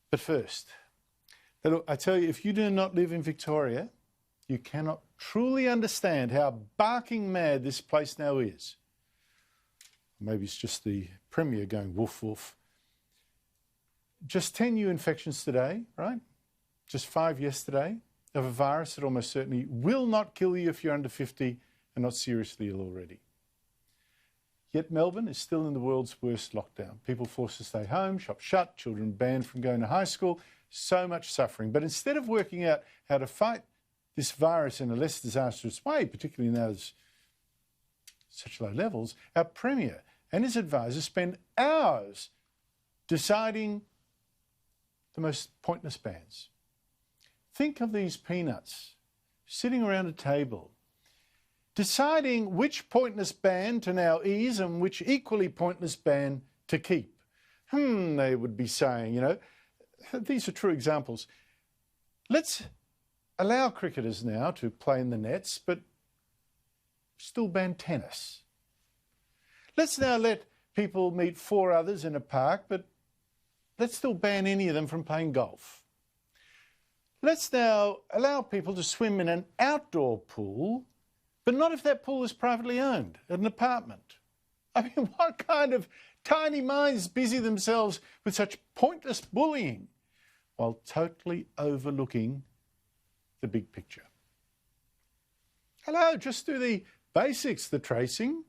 But first, look, I tell you, if you do not live in Victoria, you cannot truly understand how barking mad this place now is. Maybe it's just the Premier going woof woof. Just 10 new infections today, right? Just 5 yesterday, of a virus that almost certainly will not kill you if you're under 50 and not seriously ill already. Yet Melbourne is still in the world's worst lockdown. People forced to stay home, shops shut, children banned from going to high school, so much suffering. But instead of working out how to fight this virus in a less disastrous way, particularly now there's such low levels, our Premier and his advisors spend hours deciding the most pointless bans. Think of these peanuts sitting around a table, deciding which pointless ban to now ease and which equally pointless ban to keep. They would be saying, you know, these are true examples. Let's allow cricketers now to play in the nets, but still ban tennis. Let's now let people meet 4 others in a park, but let's still ban any of them from playing golf. Let's now allow people to swim in an outdoor pool, but not if that pool is privately owned, at an apartment. I mean, what kind of tiny minds busy themselves with such pointless bullying while totally overlooking the big picture? Hello, just do the basics, the tracing,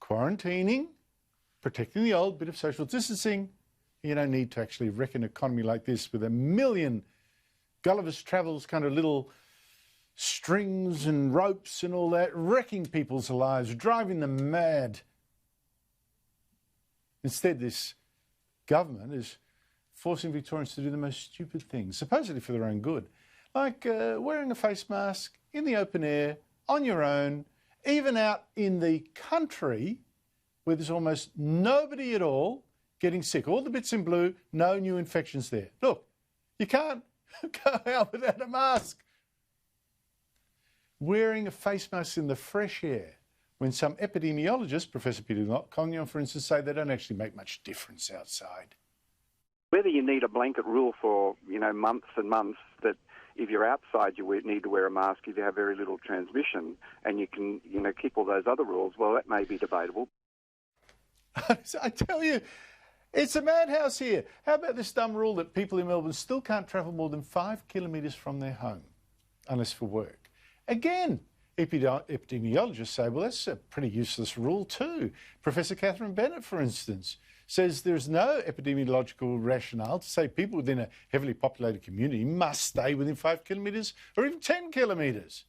quarantining, protecting the old bit of social distancing. You don't need to actually wreck an economy like this with a million Gulliver's Travels kind of little strings and ropes and all that, wrecking people's lives, driving them mad. Instead, this government is forcing Victorians to do the most stupid things, supposedly for their own good, like wearing a face mask in the open air, on your own, even out in the country where there's almost nobody at all getting sick. All the bits in blue, no new infections there. Look, you can't go out without a mask. Wearing a face mask in the fresh air, when some epidemiologists, Professor Peter Cognon, for instance, say they don't actually make much difference outside. Whether you need a blanket rule for, months and months that if you're outside you need to wear a mask if you have very little transmission and you can, keep all those other rules, well, that may be debatable. I tell you, it's a madhouse here. How about this dumb rule that people in Melbourne still can't travel more than 5 kilometres from their home, unless for work? Again, epidemiologists say, well, that's a pretty useless rule too. Professor Catherine Bennett, for instance, says there's no epidemiological rationale to say people within a heavily populated community must stay within 5 kilometres or even 10 kilometres.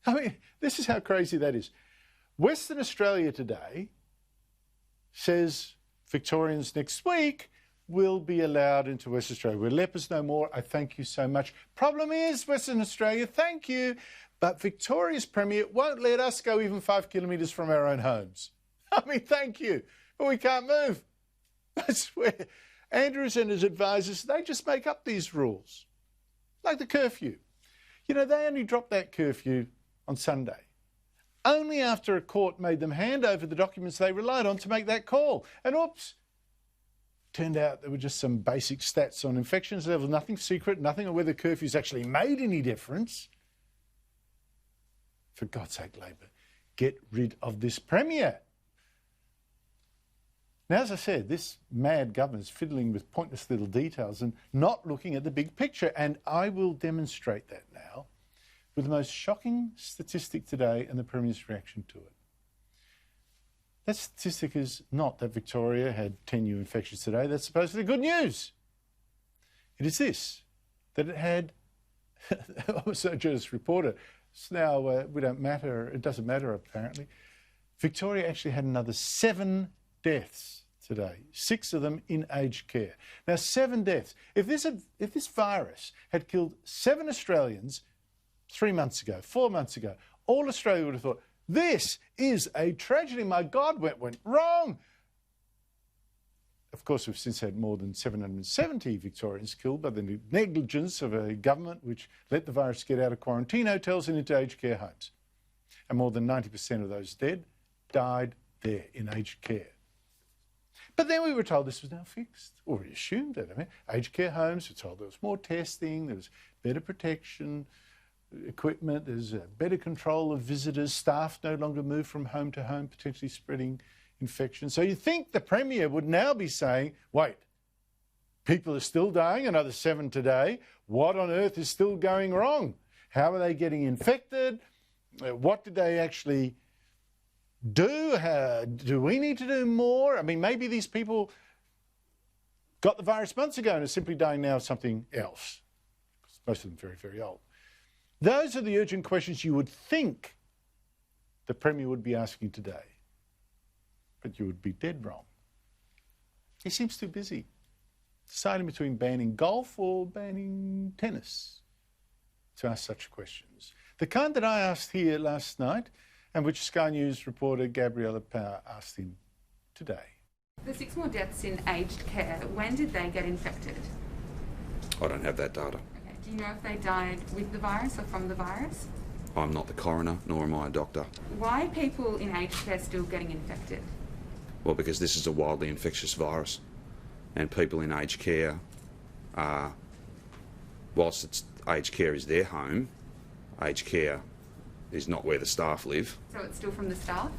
I mean, this is how crazy that is. Western Australia today says Victorians next week will be allowed into Western Australia. We're lepers no more. I thank you so much. Problem is, Western Australia, thank you, but Victoria's Premier won't let us go even 5 kilometres from our own homes. I mean, thank you, but we can't move. I swear. Andrews and his advisors, they just make up these rules. Like the curfew. They only dropped that curfew on Sunday, only after a court made them hand over the documents they relied on to make that call. And oops, turned out there were just some basic stats on infections. There was nothing secret, nothing on whether curfews actually made any difference. For God's sake, Labor, get rid of this Premier. Now, as I said, this mad government's fiddling with pointless little details and not looking at the big picture. And I will demonstrate that now with the most shocking statistic today and the Premier's reaction to it. That statistic is not that Victoria had 10 new infections today. That's supposedly good news. It is this, that it had, so just reported, so now we don't matter, it doesn't matter apparently. Victoria actually had another 7 deaths today, 6 of them in aged care. Now, 7 deaths. If this virus had killed 7 Australians 3 months ago, 4 months ago, all Australia would have thought, this is a tragedy. My God, what went wrong? Of course, we've since had more than 770 Victorians killed by the negligence of a government which let the virus get out of quarantine hotels and into aged care homes. And more than 90% of those dead died there in aged care. But then we were told this was now fixed, or we assumed that. I mean, aged care homes, we were told there was more testing, there was better protection, equipment, there's better control of visitors, staff no longer move from home to home, potentially spreading infection. So you think the Premier would now be saying, wait, people are still dying, another 7 today. What on earth is still going wrong? How are they getting infected? What did they actually do? Do we need to do more? I mean, maybe these people got the virus months ago and are simply dying now of something else. Most of them very, very old. Those are the urgent questions you would think the Premier would be asking today. But you would be dead wrong. He seems too busy deciding between banning golf or banning tennis to ask such questions. The kind that I asked here last night and which Sky News reporter Gabriella Power asked him today. The 6 more deaths in aged care, when did they get infected? I don't have that data. Okay. Do you know if they died with the virus or from the virus? I'm not the coroner, nor am I a doctor. Why are people in aged care still getting infected? Well, because this is a wildly infectious virus, and people in aged care are, whilst aged care is their home, aged care is not where the staff live. So it's still from the staff?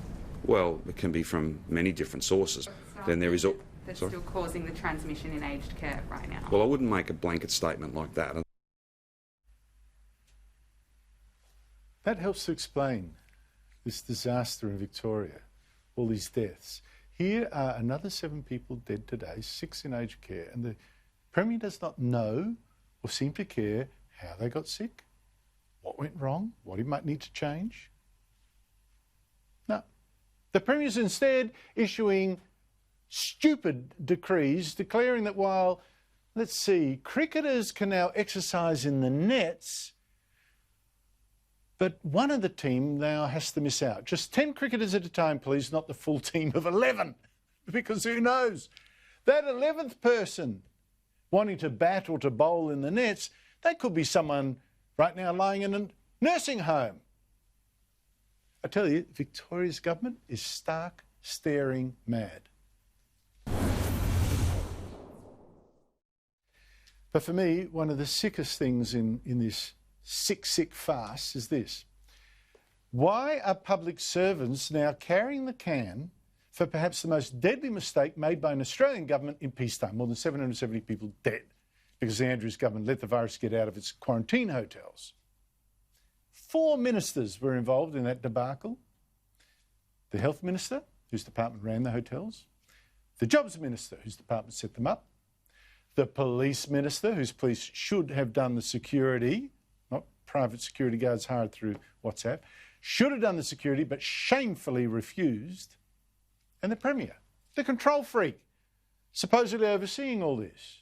Well, it can be from many different sources. Then there is that's still causing the transmission in aged care right now. Well, I wouldn't make a blanket statement like that. That helps to explain this disaster in Victoria, all these deaths. Here are another 7 people dead today, 6 in aged care, and the Premier does not know or seem to care how they got sick, what went wrong, what he might need to change. No. The Premier's instead issuing stupid decrees declaring that while, let's see, cricketers can now exercise in the nets, but one of the team now has to miss out. Just 10 cricketers at a time, please, not the full team of 11. Because who knows? That 11th person wanting to bat or to bowl in the nets, that could be someone right now lying in a nursing home. I tell you, Victoria's government is stark, staring mad. But for me, one of the sickest things in this sick farce is this. Why are public servants now carrying the can for perhaps the most deadly mistake made by an Australian government in peacetime? More than 770 people dead because the Andrews government let the virus get out of its quarantine hotels. 4 ministers were involved in that debacle. The health minister, whose department ran the hotels. The jobs minister, whose department set them up. The police minister, whose police should have done the security, not private security guards hired through WhatsApp, should have done the security but shamefully refused. And the Premier, the control freak, supposedly overseeing all this.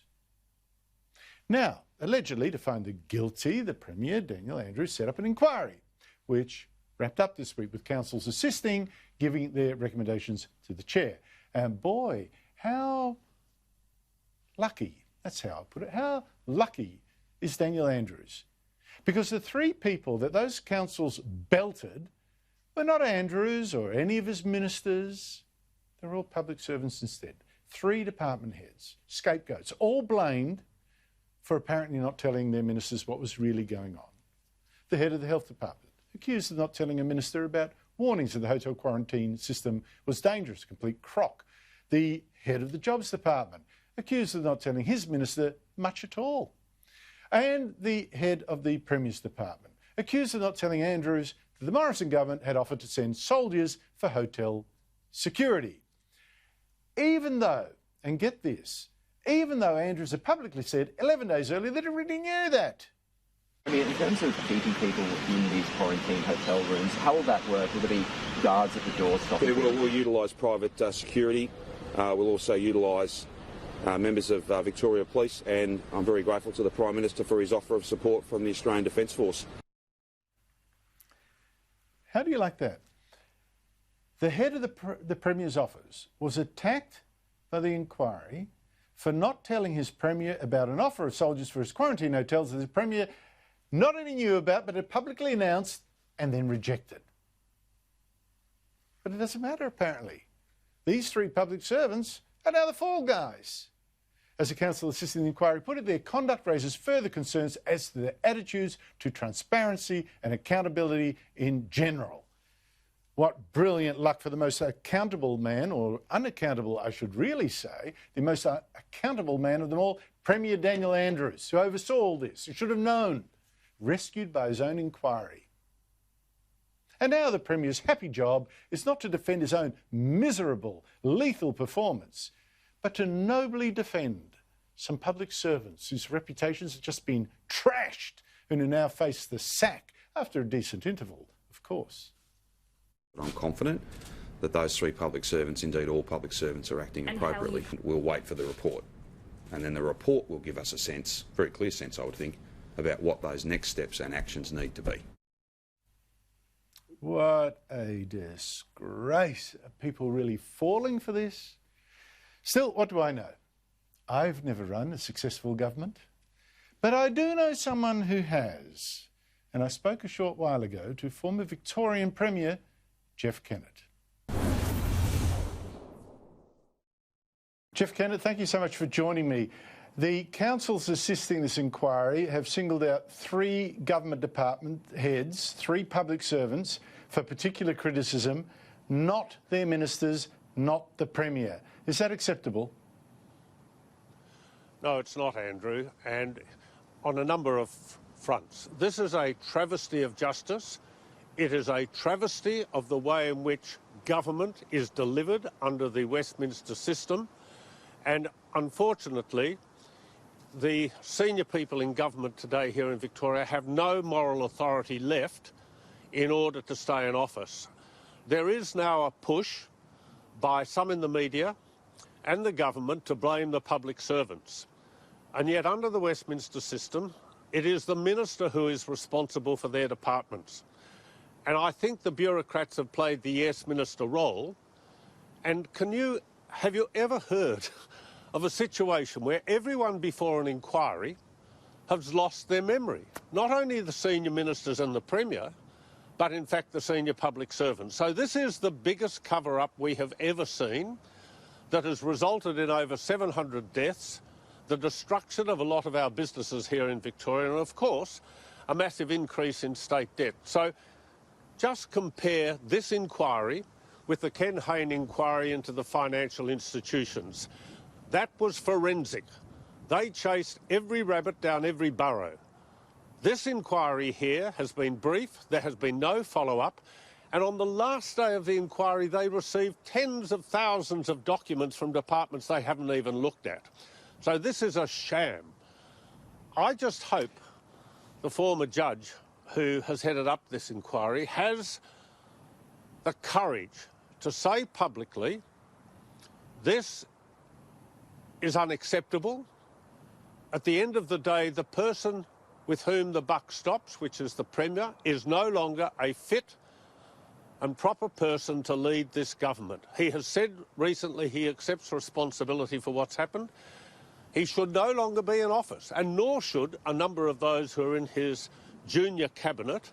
Now, allegedly, to find the guilty, the Premier, Daniel Andrews, set up an inquiry, which wrapped up this week with councils assisting, giving their recommendations to the chair. And boy, how lucky, that's how I put it, how lucky is Daniel Andrews? Because the 3 people that those councils belted were not Andrews or any of his ministers. They're all public servants instead. 3 department heads, scapegoats, all blamed for apparently not telling their ministers what was really going on. The head of the health department, accused of not telling a minister about warnings that the hotel quarantine system was dangerous, complete crock. The head of the jobs department, accused of not telling his minister much at all. And the head of the Premier's department, accused of not telling Andrews that the Morrison government had offered to send soldiers for hotel security. Even though, and get this, even though Andrews had publicly said 11 days earlier that he really knew that. I mean, in terms of keeping people in these quarantine hotel rooms, how will that work? Will there be guards at the door stopping people? We'll utilise private security. We'll also utilise members of Victoria Police, and I'm very grateful to the Prime Minister for his offer of support from the Australian Defence Force. How do you like that? The head of the Premier's office was attacked by the inquiry for not telling his Premier about an offer of soldiers for his quarantine hotels that the Premier not only knew about but had publicly announced and then rejected. But it doesn't matter apparently. These 3 public servants are now the fall guys. As the council assisting the inquiry put it, their conduct raises further concerns as to their attitudes to transparency and accountability in general. What brilliant luck for the most accountable man, or unaccountable I should really say, the most accountable man of them all, Premier Daniel Andrews, who oversaw all this, who should have known, rescued by his own inquiry. And now the Premier's happy job is not to defend his own miserable, lethal performance, but to nobly defend some public servants whose reputations have just been trashed and who now face the sack after a decent interval, of course. I'm confident that those three public servants, indeed all public servants, are acting appropriately. We'll wait for the report, and then the report will give us a sense, very clear sense I would think, about what those next steps and actions need to be. What a disgrace. Are people really falling for this? Still, what do I know? I've never run a successful government, but I do know someone who has. And I spoke a short while ago to former Victorian Premier Jeff Kennett. Jeff Kennett, thank you so much for joining me. The councils assisting this inquiry have singled out 3 government department heads, 3 public servants, for particular criticism, not their ministers, not the Premier. Is that acceptable? No, it's not, Andrew, and on a number of fronts. This is a travesty of justice. It is a travesty of the way in which government is delivered under the Westminster system, and unfortunately, the senior people in government today here in Victoria have no moral authority left in order to stay in office. There is now a push by some in the media and the government to blame the public servants. And yet under the Westminster system, it is the minister who is responsible for their departments. And I think the bureaucrats have played the yes minister role. And have you ever heard of a situation where everyone before an inquiry has lost their memory? Not only the senior ministers and the Premier, but in fact the senior public servants. So this is the biggest cover-up we have ever seen that has resulted in over 700 deaths, the destruction of a lot of our businesses here in Victoria, and of course, a massive increase in state debt. So just compare this inquiry with the Ken Hayne inquiry into the financial institutions. That was forensic. They chased every rabbit down every burrow. This inquiry here has been brief, there has been no follow-up, and on the last day of the inquiry they received tens of thousands of documents from departments they haven't even looked at. So this is a sham. I just hope the former judge who has headed up this inquiry has the courage to say publicly, this is unacceptable. At the end of the day, the person with whom the buck stops, which is the Premier, is no longer a fit and proper person to lead this government. He has said recently he accepts responsibility for what's happened. He should no longer be in office, and nor should a number of those who are in his junior cabinet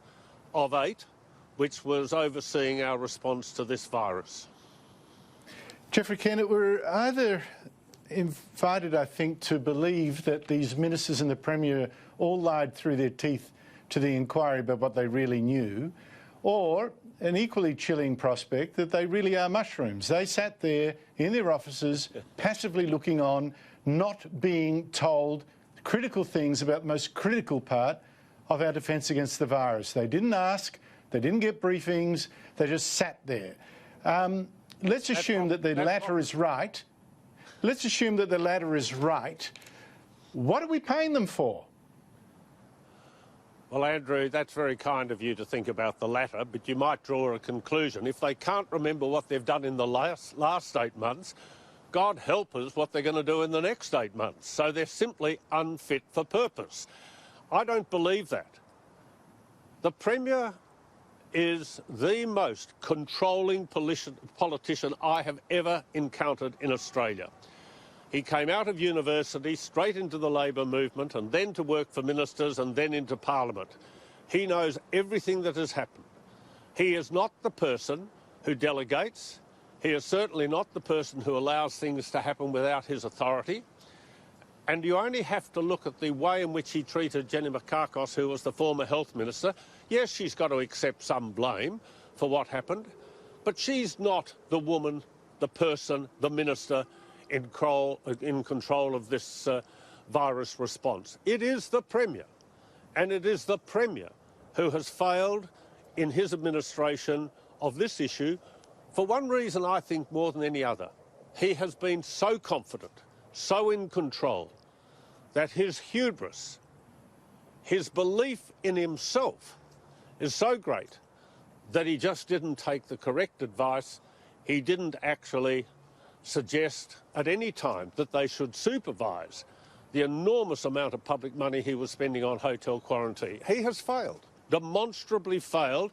of 8, which was overseeing our response to this virus. Jeffrey Kennett, we're either invited, I think, to believe that these ministers and the Premier all lied through their teeth to the inquiry about what they really knew, or an equally chilling prospect that they really are mushrooms. They sat there in their offices, passively looking on, not being told critical things about the most critical part of our defence against the virus. They didn't ask, they didn't get briefings, they just sat there. Let's assume that the latter is right. Let's assume that the latter is right. What are we paying them for? Well, Andrew, that's very kind of you to think about the latter, but you might draw a conclusion. If they can't remember what they've done in the last 8 months, God help us what they're going to do in the next 8 months. So they're simply unfit for purpose. I don't believe that. The Premier is the most controlling politician I have ever encountered in Australia. He came out of university, straight into the Labor movement, and then to work for ministers and then into Parliament. He knows everything that has happened. He is not the person who delegates. He is certainly not the person who allows things to happen without his authority. And you only have to look at the way in which he treated Jenny Mikakos, who was the former health minister. Yes, she's got to accept some blame for what happened, but she's not the woman, the person, the minister in control of this virus response. It is the Premier, and it is the Premier who has failed in his administration of this issue for one reason, I think, more than any other. He has been so confident, so in control, that his hubris, his belief in himself is so great that he just didn't take the correct advice. He didn't actually suggest at any time that they should supervise the enormous amount of public money he was spending on hotel quarantine. He has failed, demonstrably failed,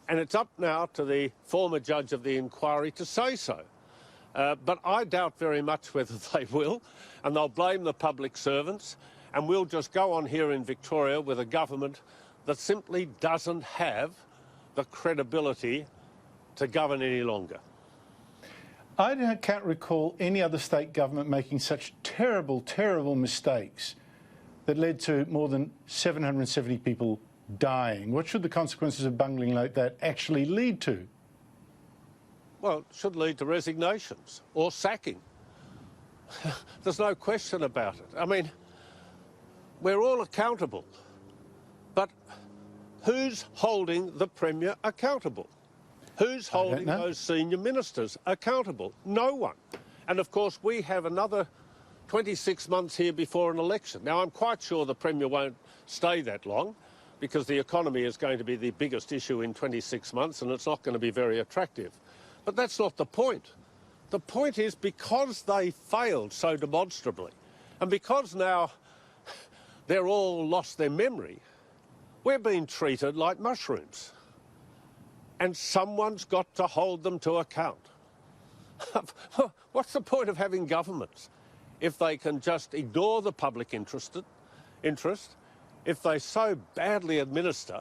and it's up now to the former judge of the inquiry to say so. But I doubt very much whether they will, and they'll blame the public servants, and we'll just go on here in Victoria with a government that simply doesn't have the credibility to govern any longer. I can't recall any other state government making such terrible, terrible mistakes that led to more than 770 people dying. What should the consequences of bungling like that actually lead to? Well, it should lead to resignations or sacking. There's no question about it. I mean, we're all accountable, but who's holding the Premier accountable? Who's holding those senior ministers accountable? No one. And of course, we have another 26 months here before an election. Now, I'm quite sure the Premier won't stay that long, because the economy is going to be the biggest issue in 26 months and it's not going to be very attractive. But that's not the point. The point is, because they failed so demonstrably, and because now they're all lost their memory, we're being treated like mushrooms. And someone's got to hold them to account. What's the point of having governments if they can just ignore the public interest, if they so badly administer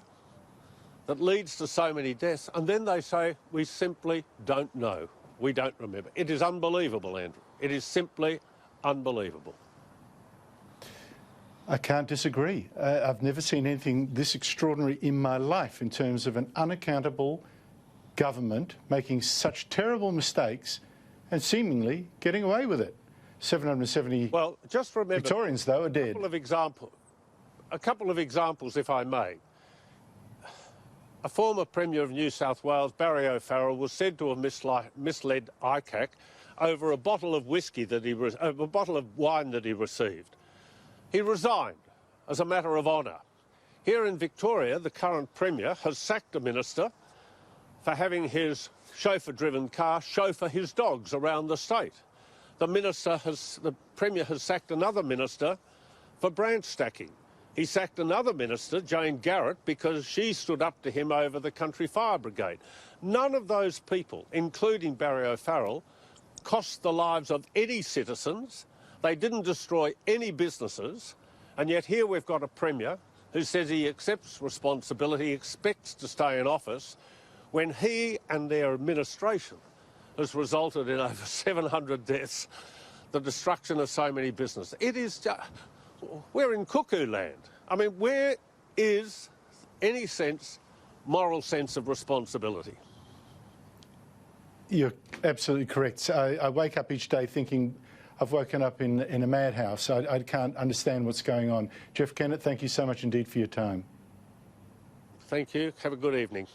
that leads to so many deaths, and then they say, we simply don't know, we don't remember. It is unbelievable, Andrew. It is simply unbelievable. I can't disagree. I've never seen anything this extraordinary in my life in terms of an unaccountable government making such terrible mistakes and seemingly getting away with it. 770 well, just remember, Victorians, though, are dead. A couple of examples, if I may. A former Premier of New South Wales, Barry O'Farrell, was said to have misled ICAC over a bottle of a bottle of wine that he received. He resigned as a matter of honour. Here in Victoria, the current Premier has sacked a minister for having his chauffeur-driven car chauffeur his dogs around the state. The Premier has sacked another minister for branch stacking. He sacked another minister, Jane Garrett, because she stood up to him over the Country Fire Brigade. None of those people, including Barry O'Farrell, cost the lives of any citizens. They didn't destroy any businesses. And yet here we've got a Premier who says he accepts responsibility, expects to stay in office, when he and their administration has resulted in over 700 deaths, the destruction of so many businesses. It is just... We're in cuckoo land. I mean, where is any moral sense of responsibility? You're absolutely correct. I wake up each day thinking I've woken up in a madhouse. I can't understand what's going on. Jeff Kennett, thank you so much indeed for your time. Thank you. Have a good evening.